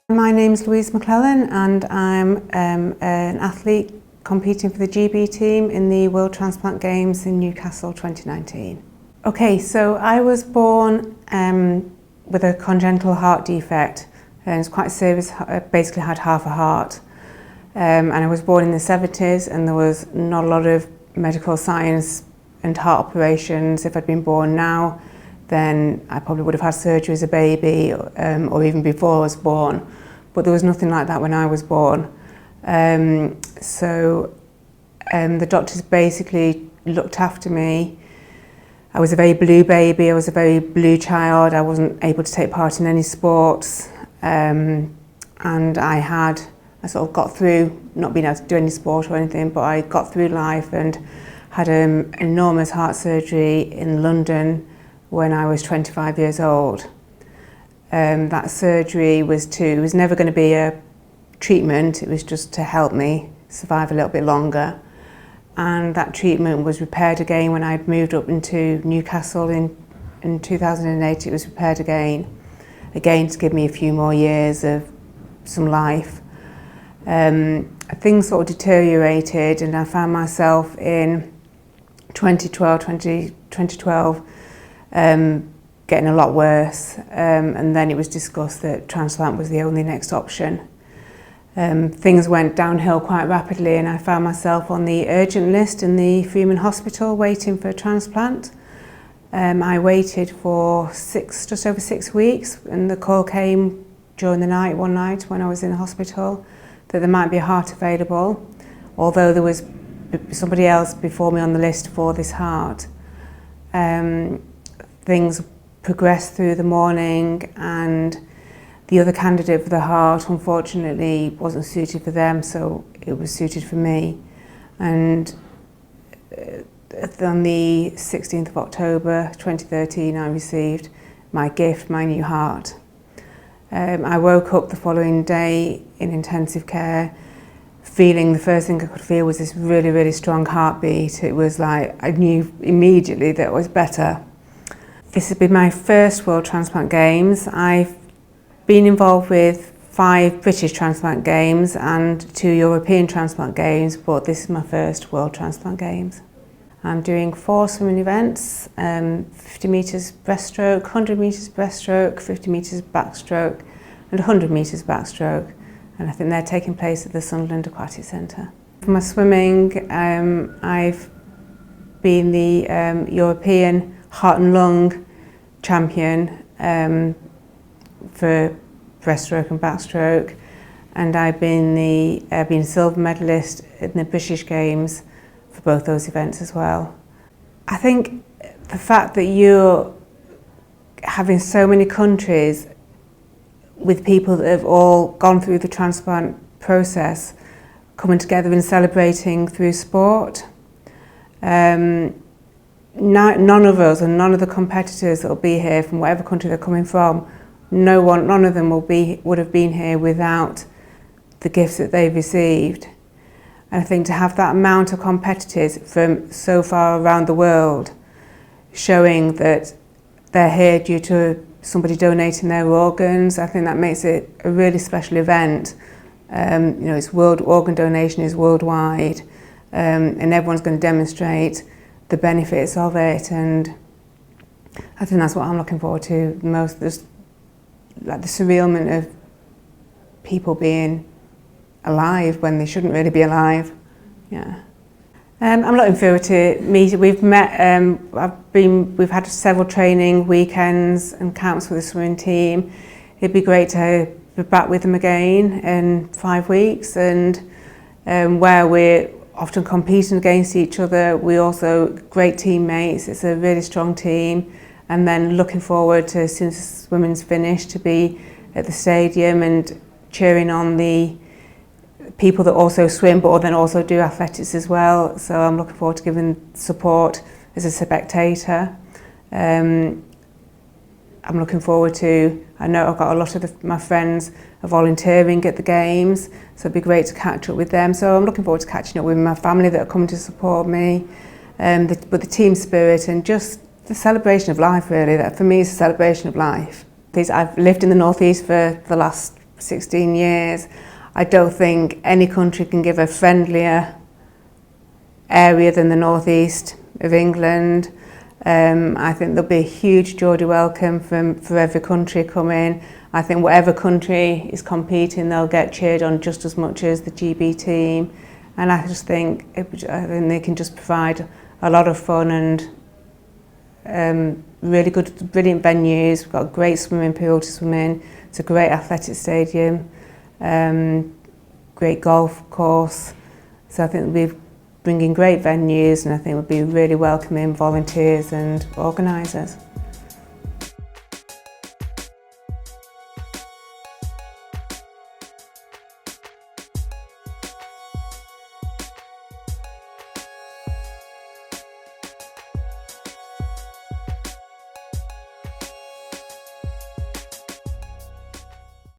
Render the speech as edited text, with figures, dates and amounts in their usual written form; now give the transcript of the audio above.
My name's Louise McLellan and I'm an athlete competing for the GB team in the World Transplant Games in Newcastle 2019. Okay, so I was born with a congenital heart defect and it's quite serious. I basically had half a heart and I was born in the 70s and there was not a lot of medical science and heart operations. If I'd been born now, then I probably would have had surgery as a baby or even before I was born. But there was nothing like that when I was born. The doctors basically looked after me. I was a very blue baby, I was a very blue child. I wasn't able to take part in any sports. And I sort of got through, not being able to do any sport or anything, but I got through life and had an enormous heart surgery in London when I was 25 years old. That surgery was never going to be a treatment, it was just to help me survive a little bit longer. And that treatment was repaired again when I'd moved up into Newcastle in 2008. It was repaired again to give me a few more years of some life. Things sort of deteriorated and I found myself in 2012 getting a lot worse, and then it was discussed that transplant was the only next option. Things went downhill quite rapidly and I found myself on the urgent list in the Freeman Hospital waiting for a transplant. I waited for just over 6 weeks and the call came during the night, one night when I was in the hospital, that there might be a heart available, although there was somebody else before me on the list for this heart. Things progressed through the morning and the other candidate for the heart unfortunately wasn't suited for them, so it was suited for me. And on the 16th of October 2013 I received my gift, my new heart. I woke up the following day in intensive care feeling, the first thing I could feel was this really, really strong heartbeat. It was like I knew immediately that it was better. This has been my first World Transplant Games. I've been involved with 5 British Transplant Games and 2 European Transplant Games, but this is my first World Transplant Games. I'm doing 4 swimming events, 50 metres breaststroke, 100 metres breaststroke, 50 metres backstroke and 100 metres backstroke. And I think they're taking place at the Sunderland Aquatic Centre. For my swimming, I've been the European heart and lung champion for breaststroke and backstroke, and I've been silver medalist in the British Games for both those events as well. I think the fact that you're having so many countries with people that have all gone through the transplant process coming together and celebrating through sport. None of us and none of the competitors that will be here from whatever country they're coming from, none of them would have been here without the gifts that they've received. And I think to have that amount of competitors from so far around the world showing that they're here due to somebody donating their organs, I think that makes it a really special event. It's organ donation is worldwide, and everyone's going to demonstrate the benefits of it, and I think that's what I'm looking forward to most. There's like the surrealment of people being alive when they shouldn't really be alive. Yeah. I'm looking forward to meeting. We've met. We've had several training weekends and camps with the swimming team. It'd be great to be back with them again in 5 weeks, and where we're often competing against each other. We're also great teammates. It's a really strong team, and then looking forward to, as soon as swimming's finished, to be at the stadium and cheering on the people that also swim but then also do athletics as well. So I'm looking forward to giving support as a spectator. I'm looking forward to, I know I've got a lot of my friends are volunteering at the games, so it'd be great to catch up with them. So I'm looking forward to catching up with my family that are coming to support me, but the team spirit and just the celebration of life, really. That for me is a celebration of life. I've lived in the North East for the last 16 years. I don't think any country can give a friendlier area than the northeast of England. I think there'll be a huge Geordie welcome for every country coming. I think whatever country is competing, they'll get cheered on just as much as the GB team. And I just think they can just provide a lot of fun and really good, brilliant venues. We've got a great swimming pool to swim in. It's a great athletic stadium, great golf course. So I think we'll be bringing great venues, and I think we'll be really welcoming volunteers and organisers.